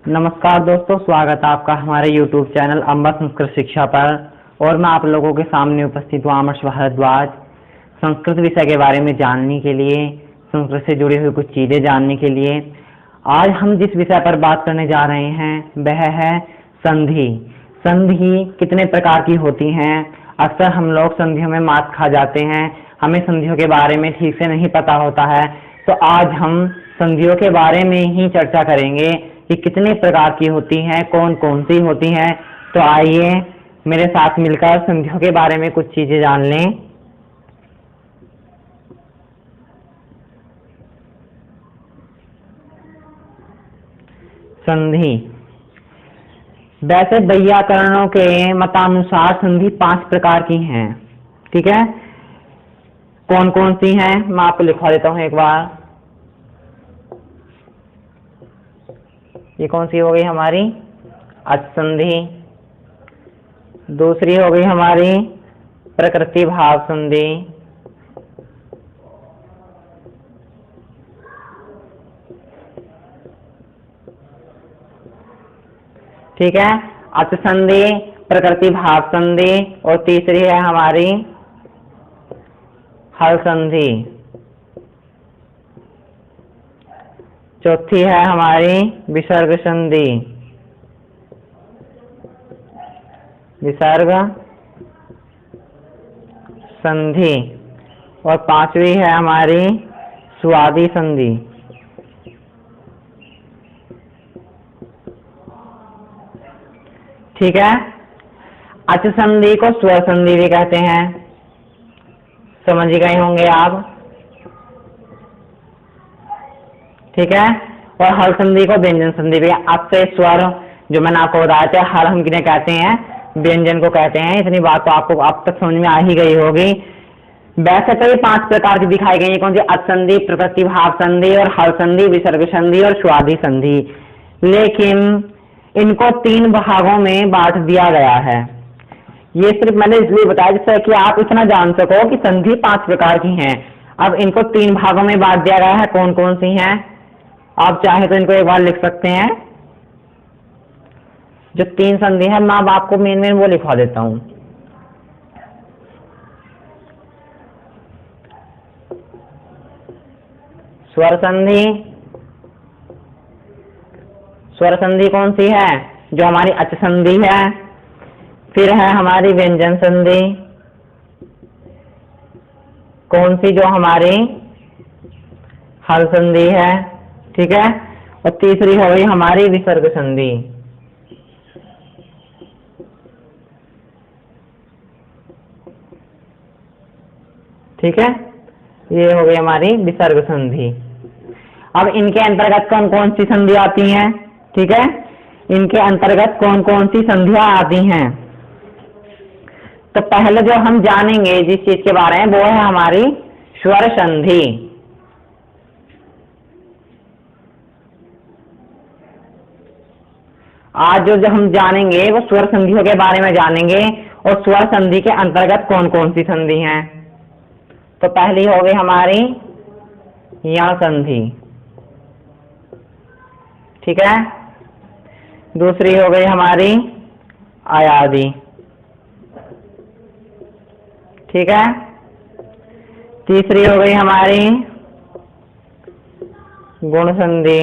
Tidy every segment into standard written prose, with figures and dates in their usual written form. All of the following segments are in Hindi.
नमस्कार दोस्तों, स्वागत है आपका हमारे YouTube चैनल अम्बा संस्कृत शिक्षा पर। और मैं आप लोगों के सामने उपस्थित हूँ आमर्श भारद्वाज। संस्कृत विषय के बारे में जानने के लिए, संस्कृत से जुड़ी हुई कुछ चीज़ें जानने के लिए आज हम जिस विषय पर बात करने जा रहे हैं वह है संधि। संधि कितने प्रकार की होती हैं? अक्सर हम लोग संधियों में मात खा जाते हैं, हमें संधियों के बारे में ठीक से नहीं पता होता है। तो आज हम संधियों के बारे में ही चर्चा करेंगे कि कितने प्रकार की होती हैं, कौन कौन सी होती हैं। तो आइए मेरे साथ मिलकर संधियों के बारे में कुछ चीजें जान लें। संधि, वैसे वैयाकरणों के मतानुसार संधि 5 प्रकार की हैं। ठीक है, कौन कौन सी हैं मैं आपको लिखवा देता हूं एक बार। ये कौन सी हो गई हमारी? अच संधि। दूसरी हो गई हमारी प्रकृति भाव संधि। ठीक है, अच संधि, प्रकृति भाव संधि। और तीसरी है हमारी हल संधि। चौथी है हमारी विसर्ग संधि। विसर्ग संधि। और पांचवी है हमारी स्वादि संधि। ठीक है, अच संधि को स्वर संधि भी कहते हैं, समझ गए होंगे आप। ठीक है, और हल संधि को व्यंजन संधि भी। अब से स्वर जो मैंने आपको बताया था, हल हम किन्हें कहते हैं? व्यंजन को कहते हैं। इतनी बात तो आपको अब तक समझ में आ ही गई होगी। वैसे तो ये 5 प्रकार की दिखाई गई है। कौन सी? अच संधि, प्रकृति भाव संधि और हल संधि, विसर्ग संधि और स्वादि संधि। लेकिन इनको 3 भागों में बांट दिया गया है। ये सिर्फ मैंने इसलिए बताया जिससे कि आप इतना जान सको कि संधि 5 प्रकार की हैं। अब इनको 3 भागों में बांट दिया गया है। कौन कौन सी हैं? आप चाहे तो इनको एक बार लिख सकते हैं। जो 3 संधि है मैं अब आपको मेन वो लिखवा देता हूं। स्वर संधि। स्वर संधि कौन सी है? जो हमारी अच संधि है। फिर है हमारी व्यंजन संधि। कौन सी? जो हमारी हल संधि है। ठीक है, और तीसरी हो गई हमारी विसर्ग संधि। ठीक है, ये हो गई हमारी विसर्ग संधि। अब इनके अंतर्गत कौन कौन सी संधि आती हैं? ठीक है, इनके अंतर्गत कौन कौन सी संधियां आती हैं? तो पहले जो हम जानेंगे जिस चीज के बारे में वो है हमारी स्वर संधि। आज जो हम जानेंगे वो स्वर संधियों के बारे में जानेंगे और स्वर संधि के अंतर्गत कौन कौन सी संधि हैं। तो पहली हो गई हमारी यण संधि। ठीक है, दूसरी हो गई हमारी अयादि। ठीक है, तीसरी हो गई हमारी गुण संधि।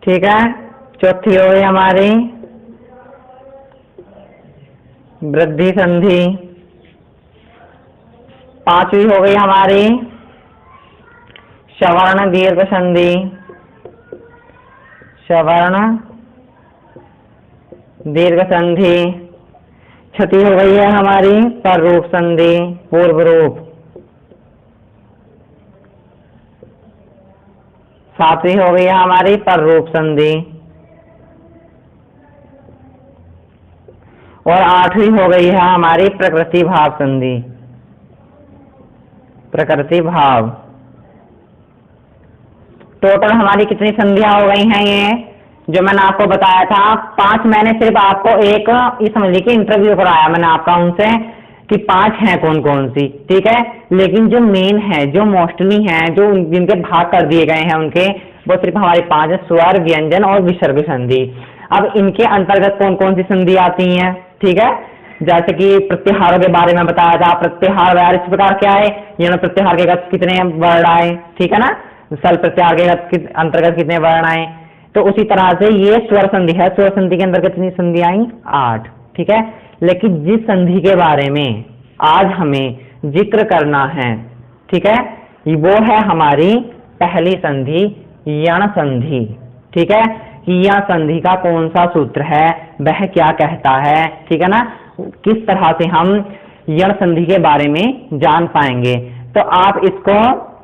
ठीक है, चौथी हो गई हमारी वृद्धि संधि। पांचवी हो गई हमारी सवर्ण दीर्घ संधि। सवर्ण दीर्घ संधि। छठी हो गई है हमारी पररूप संधि, पूर्व रूप। सातवीं हो गई है हमारी पररूप संधि। और आठवीं हो गई है हमारी प्रकृति भाव संधि। प्रकृति भाव। टोटल हमारी कितनी संधियां हो गई हैं? ये जो मैंने आपको बताया था 5, मैंने सिर्फ आपको एक ये समझ लीजिए इंटरव्यू कराया मैंने आपका उनसे कि 5 हैं कौन कौन सी। ठीक है, लेकिन जो मेन है, जो मोस्टली हैं, जो जिनके भाग कर दिए गए हैं उनके वो सिर्फ हमारी 5 है, स्वर, व्यंजन और विसर्ग संधि। अब इनके अंतर्गत कौन कौन सी संधि आती हैं, ठीक है। जैसे कि प्रत्याहारों के बारे में बताया था, प्रत्याहार इस प्रकार क्या है, यण प्रत्याहार के कितने वर्ण आए, ठीक है ना, सल प्रत्याहार के अंतर्गत कितने वर्ण आए। तो उसी तरह से ये स्वर संधि है, स्वर संधि के अंतर्गत कितनी संधि आई, 8, ठीक है। लेकिन जिस संधि के बारे में आज हमें जिक्र करना है, ठीक है, वो है हमारी पहली संधि यण संधि, ठीक है। कि यह संधि का कौन सा सूत्र है, वह क्या कहता है, ठीक है ना, किस तरह से हम यण संधि के बारे में जान पाएंगे। तो आप इसको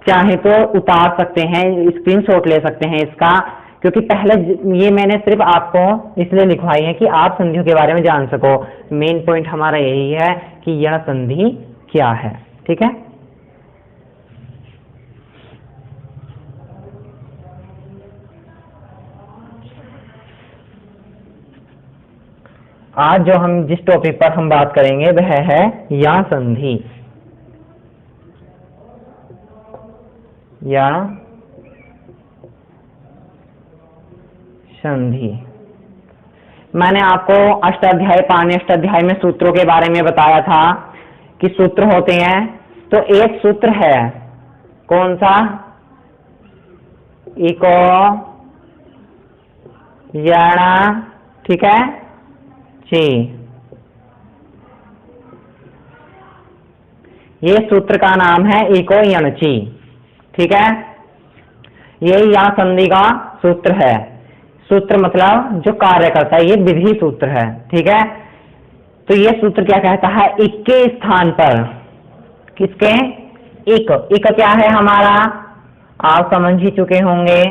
चाहे तो उतार सकते हैं, स्क्रीनशॉट ले सकते हैं इसका, क्योंकि पहले ये मैंने सिर्फ आपको इसलिए लिखवाई है कि आप संधियों के बारे में जान सको। मेन पॉइंट हमारा यही है कि यण संधि क्या है, ठीक है। आज जो हम जिस टॉपिक पर हम बात करेंगे वह है यण संधि। यण संधि मैंने आपको अष्टाध्यायी पाणिनि अष्टाध्यायी में सूत्रों के बारे में बताया था कि सूत्र होते हैं। तो एक सूत्र है कौन सा, इको यण, ठीक है, ची। ये सूत्र का नाम है इको यण ची, ठीक है। ये यण संधि का सूत्र है। सूत्र मतलब जो कार्य करता है, ये विधि सूत्र है, ठीक है। तो ये सूत्र क्या कहता है, इक के स्थान पर, किसके, इक क्या है हमारा, आप समझ ही चुके होंगे।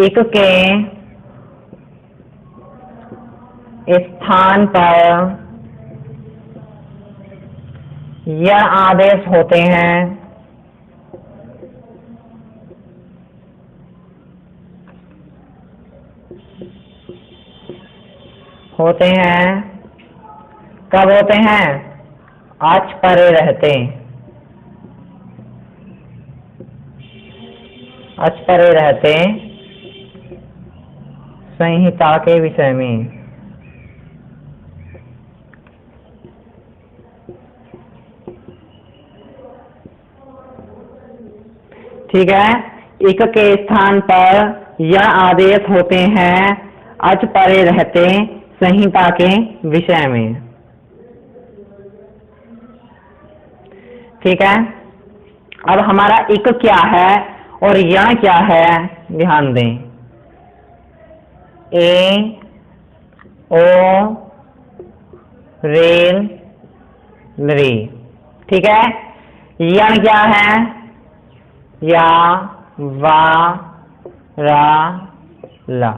इक के स्थान पर यह आदेश होते हैं, कब होते हैं, अच परे रहते, अच परे रहते संहिता के विषय में, ठीक है। इक के स्थान पर यह आदेश होते हैं अच परे रहते संहिता के विषय में, ठीक है। अब हमारा इक क्या है और यण क्या है, ध्यान दें। ए ओ रेल री, ठीक है। यण क्या है, या वा रा ला,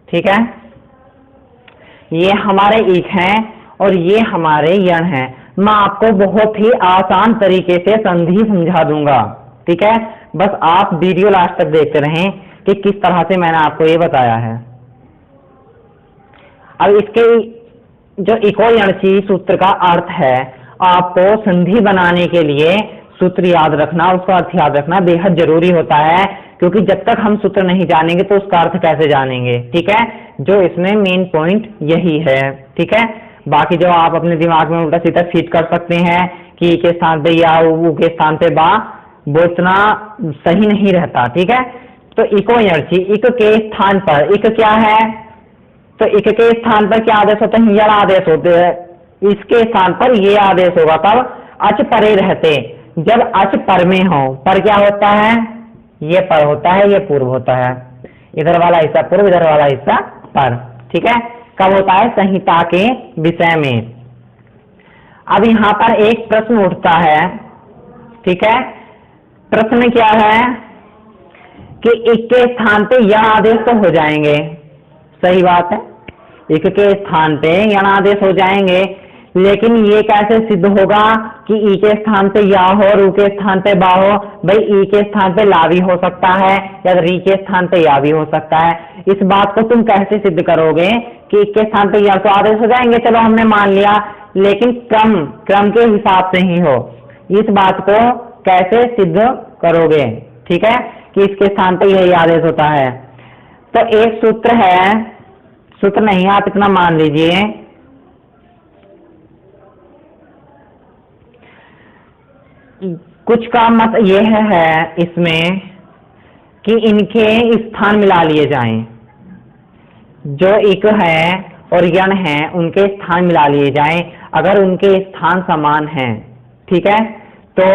ठीक है। ये हमारे इक हैं और ये हमारे यण हैं। मैं आपको बहुत ही आसान तरीके से संधि समझा दूंगा, ठीक है। बस आप वीडियो लास्ट तक देखते रहें कि किस तरह से मैंने आपको ये बताया है। अब इसके जो इको यण ची सूत्र का अर्थ है, आपको संधि बनाने के लिए सूत्र याद रखना, उसका अर्थ याद रखना बेहद जरूरी होता है, क्योंकि जब तक हम सूत्र नहीं जानेंगे तो उसका अर्थ कैसे जानेंगे, ठीक है। जो इसमें मेन पॉइंट यही है, ठीक है। बाकी जो आप अपने दिमाग में उल्टा सीधा फीड कर सकते हैं कि के स्थान पे या उ के स्थान पे बा, वो इतना सही नहीं रहता, ठीक है। तो इको यण ची, इक के स्थान पर, इक क्या है, तो इक के स्थान पर क्या आदेश होते हैं, यण आदेश होते हैं। इसके स्थान पर ये आदेश होगा कब, अच परे रहते, जब अच पर में हो। पर क्या होता है, ये पर होता है, ये पूर्व होता है, इधर वाला हिस्सा पूर्व, इधर वाला हिस्सा पर, ठीक है। कब होता है, संहिता के विषय में। अब यहाँ पर एक प्रश्न उठता है, ठीक है। प्रश्न क्या है कि इक के स्थान पे यण आदेश तो हो जाएंगे, सही बात है, इक के स्थान पे यण आदेश हो जाएंगे, लेकिन ये कैसे सिद्ध होगा कि ई के स्थान पे या हो और ऊ के स्थान पे बा हो। भाई ई के स्थान पे ला भी हो सकता है या री के स्थान पे या भी हो सकता है। इस बात को तुम कैसे सिद्ध करोगे कि ई के स्थान पे या तो आदेश हो जाएंगे। चलो हमने मान लिया लेकिन क्रम क्रम के हिसाब से ही हो। इस बात को कैसे सिद्ध करोगे? ठीक है, कि इसके स्थान पे यही आदेश होता है। तो एक सूत्र है, सूत्र नहीं आप इतना मान लीजिए, कुछ का मत यह है इसमें कि इनके स्थान मिला लिए जाएं, जो इक है और यण है उनके स्थान मिला लिए जाएं। अगर उनके स्थान समान हैं, ठीक है, तो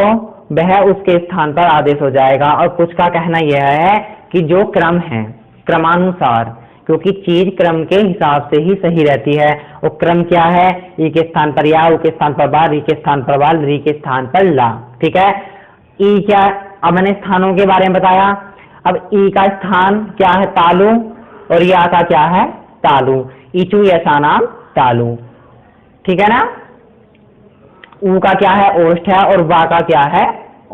वह उसके स्थान पर आदेश हो जाएगा। और कुछ का कहना यह है कि जो क्रम है क्रमानुसार, क्योंकि चीज क्रम के हिसाब से ही सही रहती है। और क्रम क्या है? ई के स्थान पर या, उ के स्थान पर बा, री के स्थान पर वाल, री के स्थान पर ला। ठीक है, ई क्या, अब मैंने स्थानों के बारे में बताया। अब ई का स्थान क्या है? तालु, और या का क्या है? तालु। ईचु ऐसा नाम तालु, ठीक है ना। ऊ का क्या है? ओष्ठ है, और वा का क्या है?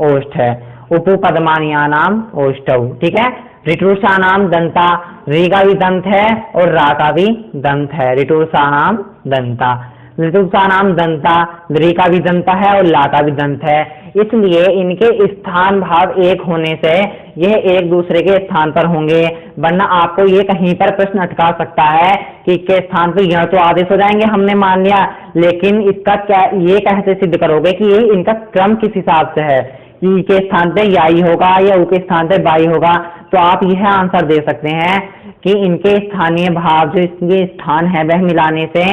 ओष्ठ है। उपु पद्मानिया नाम ओष्ठौ, ठीक है। ऋटुषा नाम दंता, री का भी दंत है और रा का भी दंत है। ऋटुषा नाम दंता, ऋतुषा नाम दंता, री का भी दंत है और ला का भी दंत है। इसलिए इनके स्थान भाव एक होने से यह एक दूसरे के स्थान पर होंगे। वरना आपको ये कहीं पर प्रश्न अटका सकता है कि के स्थान पर यह तो आदेश हो जाएंगे, हमने मान लिया, लेकिन इसका क्या ये कैसे सिद्ध करोगे कि ये इनका क्रम किस हिसाब से है? ई के स्थान पे याई होगा या उ के स्थान पे बाई होगा? तो आप यह आंसर दे सकते हैं कि इनके स्थानीय भाव जो इसके स्थान है वह मिलाने से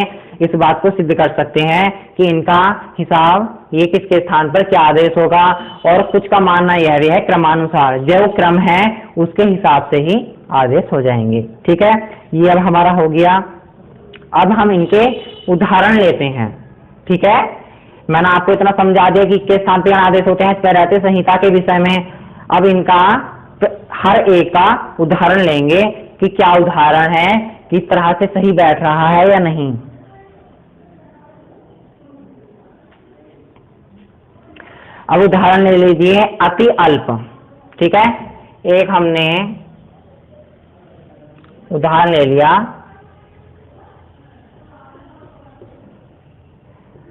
इस बात को सिद्ध कर सकते हैं कि इनका हिसाब ये किसके स्थान पर क्या आदेश होगा। और कुछ का मानना यह भी है क्रमानुसार, जो क्रम है उसके हिसाब से ही आदेश हो जाएंगे। ठीक है, ये अब हमारा हो गया। अब हम इनके उदाहरण लेते हैं। ठीक है, मैंने आपको इतना समझा दिया कि किस स्थान पर आदेश होते हैं रहते संहिता के विषय में। अब इनका हर एक का उदाहरण लेंगे कि क्या उदाहरण है, किस तरह से सही बैठ रहा है या नहीं। अब उदाहरण ले लीजिए अति अल्प। ठीक है, एक हमने उदाहरण ले लिया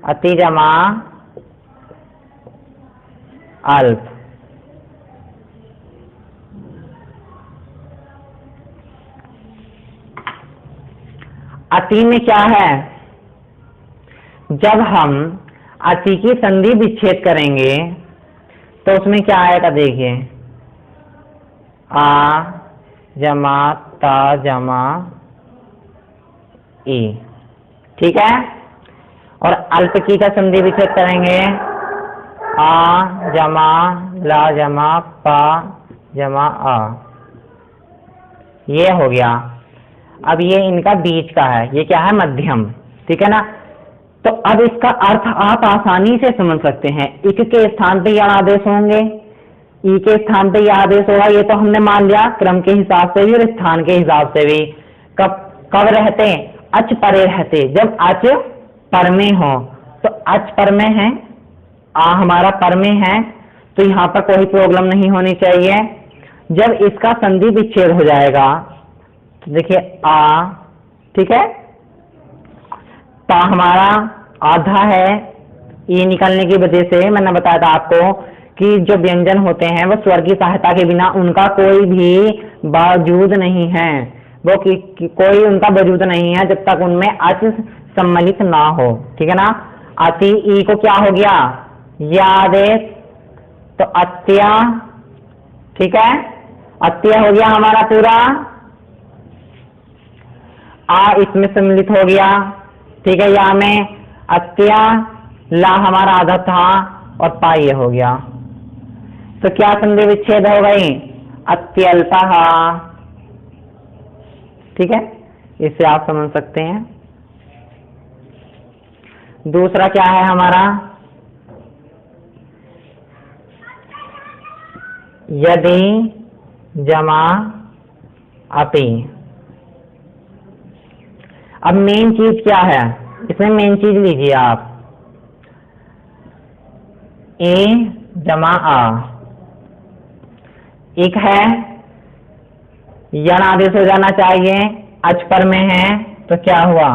अति जमा अल्प। अति में क्या है? जब हम अति की संधि विच्छेद करेंगे तो उसमें क्या आएगा? देखिए, आ जमा ता जमा ई। ठीक है, और अल्प की का संधि विच्छेद करेंगे आ जमा ला जमा पा जमा आ। ये हो गया। अब ये इनका बीच का है, ये क्या है? मध्यम। ठीक है ना। तो अब इसका अर्थ आप आसानी से समझ सकते हैं। इक के स्थान पे यह आदेश होंगे, ई के स्थान पे यह आदेश होगा। ये तो हमने मान लिया क्रम के हिसाब से भी और स्थान के हिसाब से भी। कब रहते? अच परे रहते। जब अच पर में हो, तो अच पर में है, आ हमारा पर में है, तो यहाँ पर कोई प्रॉब्लम नहीं होनी चाहिए। जब इसका संधि विच्छेद हो जाएगा तो देखिए आ, ठीक है, पा हमारा आधा है। ये निकलने की वजह से मैंने बताया था आपको कि जो व्यंजन होते हैं वो स्वर की सहायता के बिना उनका कोई भी वजूद नहीं है। वो कोई उनका वजूद नहीं है जब तक उनमें अच सम्मिलित ना हो। ठीक है ना। अति ई को क्या हो गया? या आदेश, तो अत्या। ठीक है, अत्य हो गया हमारा पूरा। आ इसमें सम्मिलित हो गया। ठीक है, या में अत्या, ला हमारा आधा था और पा ये हो गया। तो क्या संधि विच्छेद हो गई? अत्यल्पः। ठीक है, इससे आप समझ सकते हैं। दूसरा क्या है हमारा? यदि जमा अपि। अब मेन चीज क्या है इसमें? मेन चीज लीजिए आप, ए जमा आ। एक है यण आदेश हो जाना चाहिए, अच पर में है तो क्या हुआ?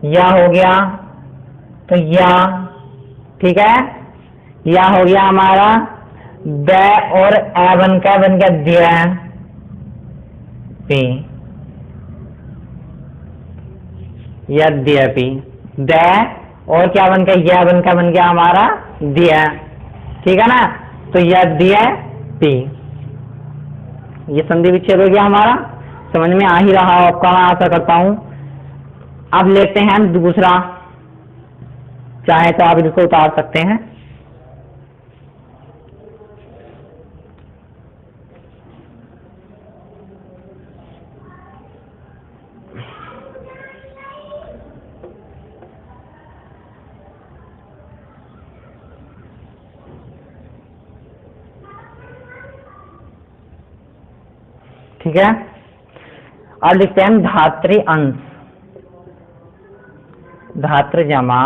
या हो गया, तो या, ठीक है, या हो गया हमारा द और ए बन गया द्य पी, यद्यपि। द और क्या बन गया, यह बन गया हमारा द्य, ठीक है ना। तो यद्यपि ये संधि विच्छेद हो गया हमारा, समझ में आ ही रहा हो आपका, मैं आशा करता हूं। अब लेते हैं हम दूसरा, चाहे तो आप इसको उतार सकते हैं। ठीक है, और लिखते हैं धात्री अंश, धात्र जमा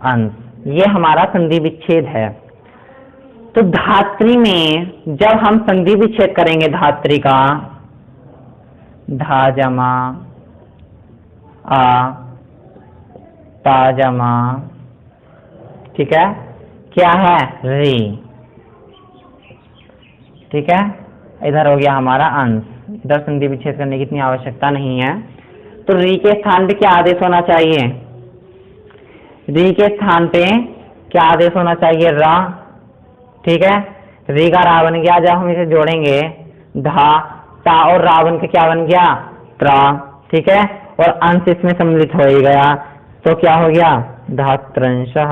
अंश, ये हमारा संधि विच्छेद है। तो धात्री में जब हम संधि विच्छेद करेंगे धात्री का, धा जमा आ, ता जमा, ठीक है, क्या है री, ठीक है, इधर हो गया हमारा अंश, इधर संधि विच्छेद करने की इतनी आवश्यकता नहीं है। तो री के स्थान पे क्या आदेश होना चाहिए, री के स्थान पे क्या आदेश होना चाहिए, रा, ठीक है, री का रा बन गया। जब हम इसे जोड़ेंगे धा, ता और रा बन के क्या बन गया, त्रा, ठीक है, और अंश इसमें सम्मिलित हो ही गया, तो क्या हो गया, धात्रंशः,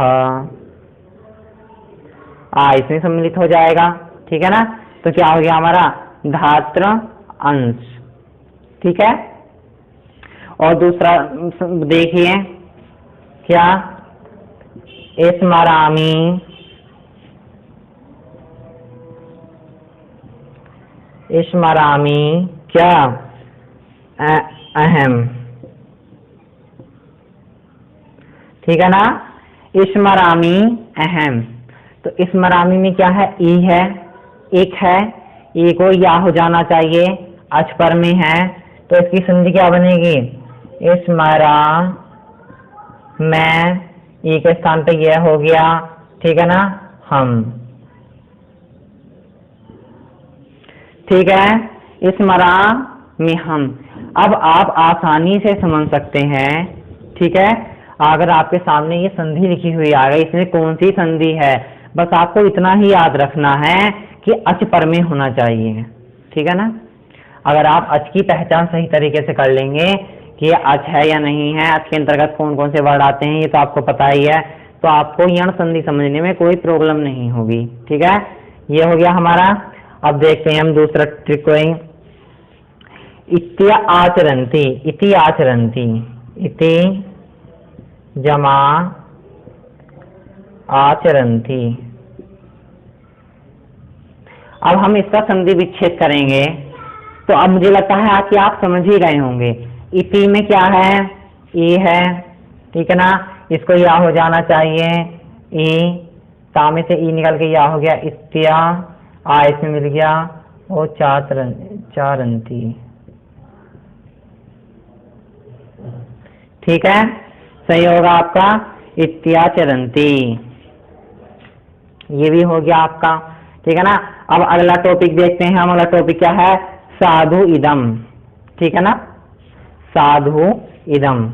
इसमें सम्मिलित हो जाएगा, ठीक है ना। तो क्या हो गया हमारा धात्र अंश, ठीक है। और दूसरा देखिए क्या, स्मरामि, स्मरामि क्या, अहम, ठीक है ना, स्मरामि अहम। तो स्मरामि में क्या है, ई है, एक है, ई को या हो जाना चाहिए, अच पर में है, तो इसकी संधि क्या बनेगी, स्मरा मैं, ई के स्थान पे यह हो गया, ठीक है ना, हम, ठीक है, स्मरा में हम। अब आप आसानी से समझ सकते हैं, ठीक है, अगर आपके सामने ये संधि लिखी हुई आ गई, इसमें कौन सी संधि है, बस आपको इतना ही याद रखना है कि अच पर में होना चाहिए, ठीक है ना। अगर आप अच की पहचान सही तरीके से कर लेंगे कि ये अच है या नहीं है, अच के अंतर्गत कौन कौन से वर्ड आते हैं, ये तो आपको पता ही है, तो आपको यण संधि समझने में कोई प्रॉब्लम नहीं होगी, ठीक है। ये हो गया हमारा। अब देखते हैं हम दूसरा ट्रिक को, इति आचरन्ति, इति आचरन्ति, इति जमा आचरन्ति। अब हम इसका संधि विच्छेद करेंगे, तो अब मुझे लगता है कि आप समझ ही गए होंगे। इति में क्या है, ई है, ठीक है ना, इसको या हो जाना चाहिए, ई, ता में से ई निकल के या हो गया, इत्या, आ इसमें मिल गया, और चारंती, ठीक है, सही होगा आपका इत्याचरन्ति, ये भी हो गया आपका, ठीक है ना। अब अगला टॉपिक देखते हैं हम, अगला टॉपिक क्या है, साधु इदम, ठीक है ना, साधु इदम,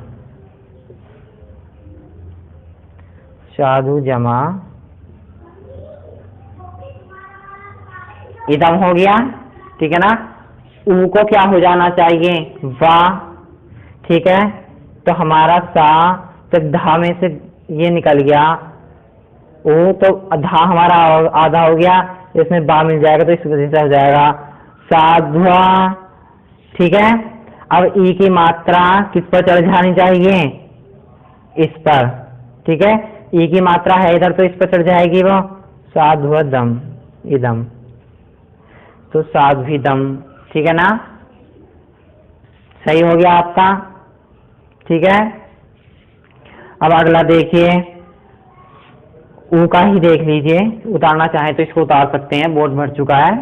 साधु जमा इदम हो गया, ठीक है ना। ऊ को क्या हो जाना चाहिए, वा, ठीक है, तो हमारा सा, तो धा में से ये निकल गया, ओ तो धा हमारा आधा हो गया, इसमें बा मिल जाएगा, तो इस वजह से हो जाएगा साधुआ, ठीक है। अब ई की मात्रा किस पर चढ़ जानी चाहिए, इस पर, ठीक है, ई की मात्रा है इधर, तो इस पर चढ़ जाएगी वो, साधुदम इदम, तो साध्विदम, ठीक है ना, सही हो गया आपका, ठीक है। अब अगला देखिए, ऊ का ही देख लीजिए, उतारना चाहे तो इसको उतार सकते हैं, बोर्ड भर चुका है।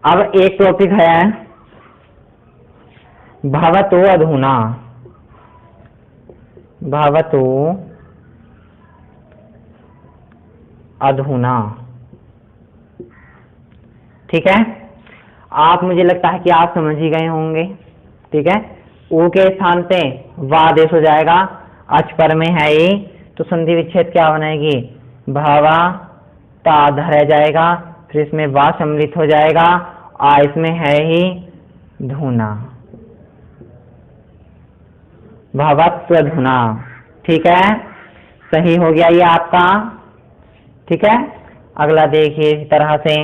अब एक टॉपिक है भवतो अधुना। भवतो अधुना, ठीक है। आप, मुझे लगता है कि आप समझ ही गए होंगे, ठीक है। ऊ के स्थान पे वा आदेश हो जाएगा, अच पर में है ई, तो संधि विच्छेद क्या बनेगी, भवा ता ध रह जाएगा, फिर इसमें वा सम्मिलित हो जाएगा, आ इसमें है ही धुना, भवत्व धुना, ठीक है। सही हो गया ये आपका, ठीक है। अगला देखिए इस तरह से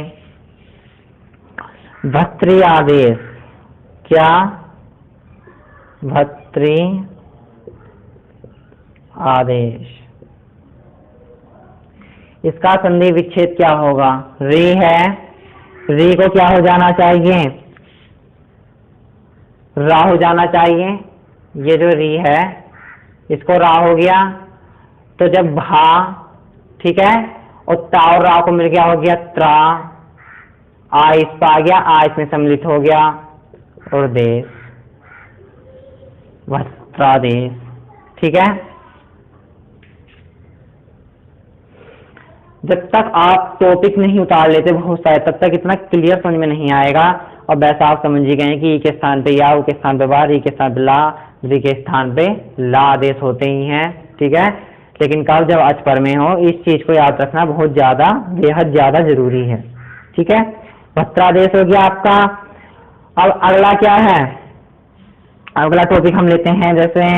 भर्तृ आदेश, क्या, भर्तृ आदेश, इसका संधि विच्छेद क्या होगा, री है, री को क्या हो जाना चाहिए, रा हो जाना चाहिए। ये जो री है इसको रा हो गया, तो जब भा, ठीक है, और ता और रा को मिल गया हो गया त्रा, आ इस पर आ गया, आ इसमें सम्मिलित हो गया, और देश, वस्त्रादेश, ठीक है। जब तक आप टॉपिक नहीं उतार लेते बहुत सारे, तब तक इतना क्लियर समझ में नहीं आएगा। और वैसा आप समझ ही गए कि ई के स्थान पे या, ऊ के स्थान पे वा, री के स्थान पे ला, री के स्थान पे ला आदेश होते ही हैं, ठीक है। लेकिन कब, जब अच पर में हो, इस चीज को याद रखना बहुत ज्यादा, बेहद ज्यादा जरूरी है, ठीक है। वस्त्रादेश हो गया आपका। अब अगला क्या है, अगला टॉपिक हम लेते हैं जैसे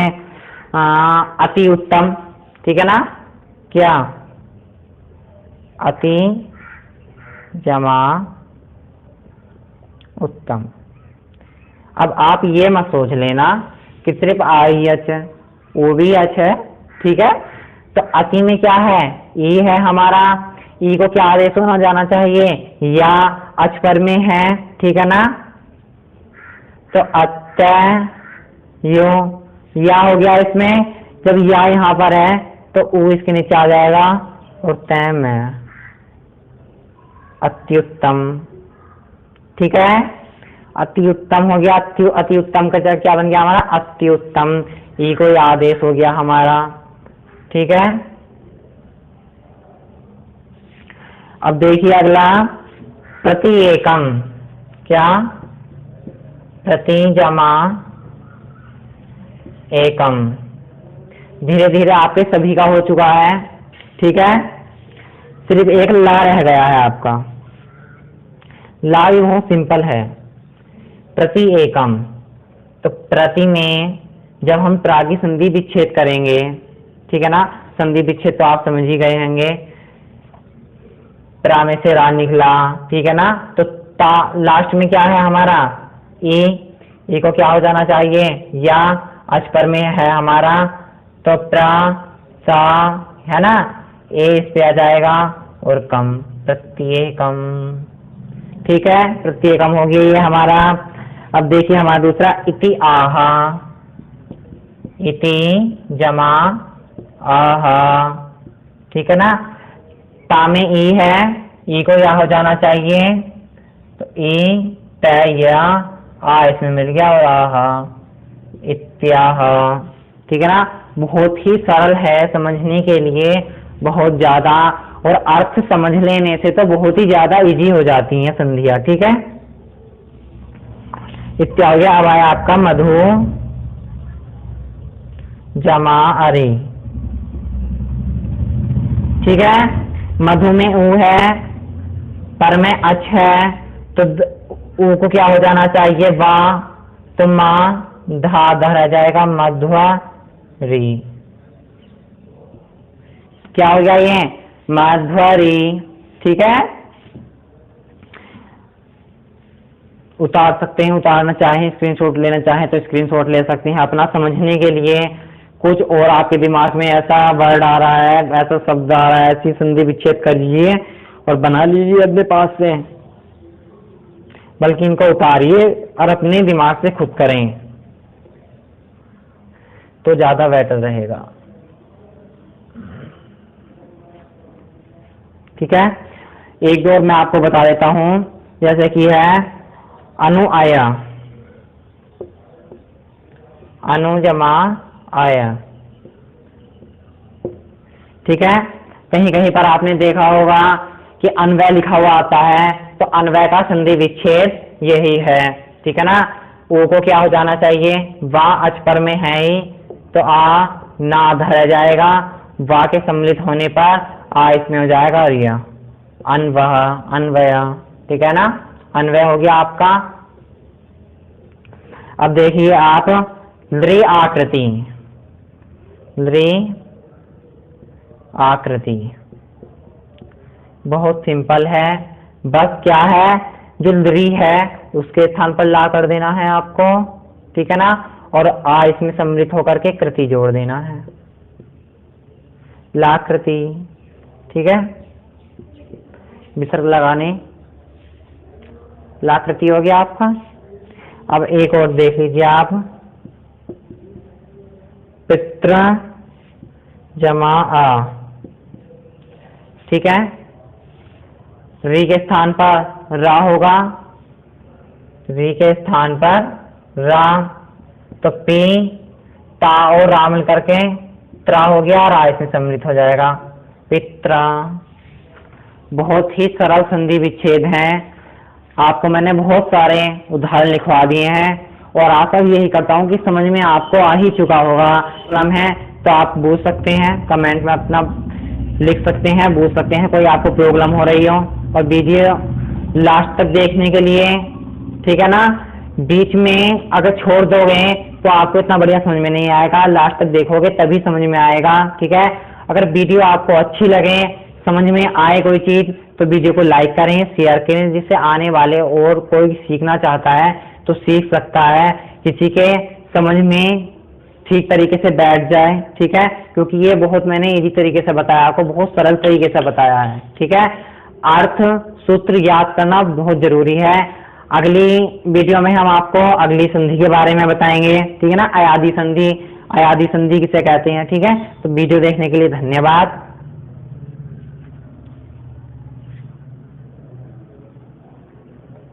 अति उत्तम, ठीक है ना, क्या, अति जमा उत्तम। अब आप ये मत सोच लेना कि सिर्फ आई अच, वो भी अच है, ठीक है। तो अति में क्या है, ई है हमारा, ई को क्या आदेश होना जाना चाहिए, या, अच पर में है, ठीक है ना। तो अत्य यो, या हो गया इसमें, जब या यहाँ पर है तो ऊ इसके नीचे आ जाएगा, और तय में अत्युत्तम, ठीक है। अति उत्तम हो गया, अति उत्तम का क्या बन गया हमारा, अत्युत्तम, ई को आदेश हो गया हमारा, ठीक है। अब देखिए अगला प्रति एकम, क्या, प्रति जमा एकम। धीरे धीरे आपके सभी का हो चुका है, ठीक है। सिर्फ एक ला रह गया है आपका, ला भी बहुत सिंपल है। प्रति एकम, तो प्रति में जब हम प्रा की संधि विच्छेद करेंगे, ठीक है ना, संधि विच्छेद तो आप समझ ही गए होंगे, प्रा में से रा निकला, ठीक है ना, तो ता लास्ट में क्या है हमारा, ई को क्या हो जाना चाहिए, या, अच पर में है हमारा, तो प्रा सा, है ना, ए इस पे आ जाएगा, और कम, प्रत्येकम, ठीक है। प्रत्येकम हो गया ये हमारा। अब देखिए हमारा दूसरा इति आहा, इति जमा आहा, ठीक है ना। ता में ई है, ई को या हो जाना चाहिए, तो ई तय या, आ इसमें मिल गया, और आहा इत्याह, ठीक है ना। बहुत ही सरल है समझने के लिए, बहुत ज्यादा, और अर्थ समझ लेने से तो बहुत ही ज्यादा इजी हो जाती हैं संधियां, ठीक है। इत्या हो गया। अब आया आपका मधु जमा अरे, ठीक है। मधु में ऊ है, पर में अच है, तो ऊ को क्या हो जाना चाहिए, वा, तो मां धा धा रह जाएगा, मध्वा री, क्या हो गया ये, मध्वरी, ठीक है। उतार सकते हैं, उतारना चाहें, स्क्रीनशॉट लेना चाहें तो स्क्रीनशॉट ले सकते हैं। अपना समझने के लिए कुछ और आपके दिमाग में ऐसा वर्ड आ रहा है, ऐसा शब्द आ रहा है, ऐसी संधि विच्छेद कर लीजिए और बना लीजिए अपने पास से, बल्कि इनको उतारिए और अपने दिमाग से खुद करें तो ज्यादा बेटर रहेगा, ठीक है। एक दो और मैं आपको बता देता हूं, जैसे कि है अनुअय, अनु जमा अय। ठीक है, कहीं कहीं पर आपने देखा होगा कि अन्वय लिखा हुआ आता है, तो अन्वय का संधि विच्छेद यही है। ठीक है ना, ओ को क्या हो जाना चाहिए, वा अच पर में है ही, तो आ ना धरा जाएगा, वा के सम्मिलित होने पर आ इसमें हो जाएगा रिय, अन्वह, अन्वय। ठीक है ना, अन्वय हो गया आपका। अब देखिए आप लृ आकृति, लृ आकृति बहुत सिंपल है, बस क्या है, जो लृ है उसके स्थान पर ला कर देना है आपको। ठीक है ना, और आ इसमें सम्मिलित होकर के कृति जोड़ देना है, लाकृति। ठीक है, विसर्ग लगाने लाकृति हो गया आपका। अब एक और देख लीजिए आप, पित्र जमा आ। ठीक है, री के स्थान पर रा होगा, री के स्थान पर रा, तो पी ता और रा मिल करके त्रा हो गया, रा इसमें सम्मिलित हो जाएगा, पित्रा। बहुत ही सरल संधि विच्छेद है, आपको मैंने बहुत सारे उदाहरण लिखवा दिए हैं, और आशा भी यही करता हूँ कि समझ में आपको आ ही चुका होगा। प्रॉब्लम है तो आप पूछ सकते हैं, कमेंट में अपना लिख सकते हैं, पूछ सकते हैं कोई आपको प्रॉब्लम हो रही हो। और वीडियो लास्ट तक देखने के लिए, ठीक है ना, बीच में अगर छोड़ दोगे तो आपको इतना बढ़िया समझ में नहीं आएगा, लास्ट तक देखोगे तभी समझ में आएगा। ठीक है, अगर वीडियो आपको अच्छी लगे, समझ में आए कोई चीज, तो वीडियो को लाइक करें, शेयर करें, जिससे आने वाले और कोई सीखना चाहता है तो सीख सकता है, किसी के समझ में ठीक तरीके से बैठ जाए। ठीक है, क्योंकि ये बहुत मैंने इजी तरीके से बताया, आपको बहुत सरल तरीके से बताया है। ठीक है, अर्थ सूत्र याद करना बहुत जरूरी है। अगली वीडियो में हम आपको अगली संधि के बारे में बताएंगे। ठीक है ना, अयादी संधि, अयादी संधि किसे कहते हैं। ठीक है, तो वीडियो देखने के लिए धन्यवाद।